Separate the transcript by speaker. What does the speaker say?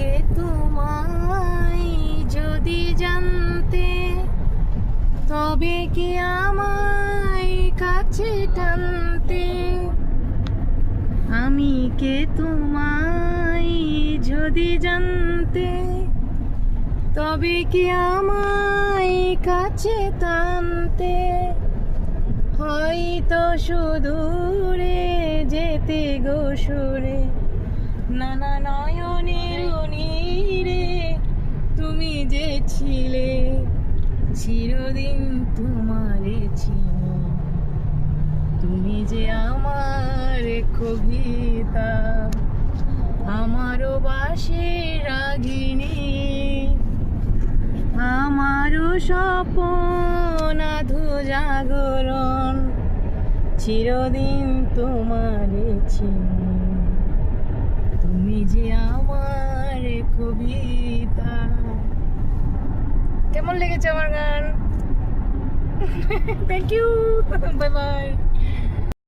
Speaker 1: কে তোমায় যদি জানতে, তবে কি আমায় কাছে টানতে। আমি কে তোমায় যদি জানতে, তবে কি আমায় কাছে টানতে। হয়তো সুদূরে যেতে গো সুরে, নানা নয়নের নীরে তুমি যে ছিলে, চিরদিন তোমারে চিনি। তুমি যে আমার কবিতা, আমারও বাঁশির রাগিনী, আমারও স্বপ্ন আধো জাগরণ, চিরদিন তোমারে চিনি। তুমি যে আমার কবিতা। কেমন লেগেছে আমার গান? Thank you, bye by.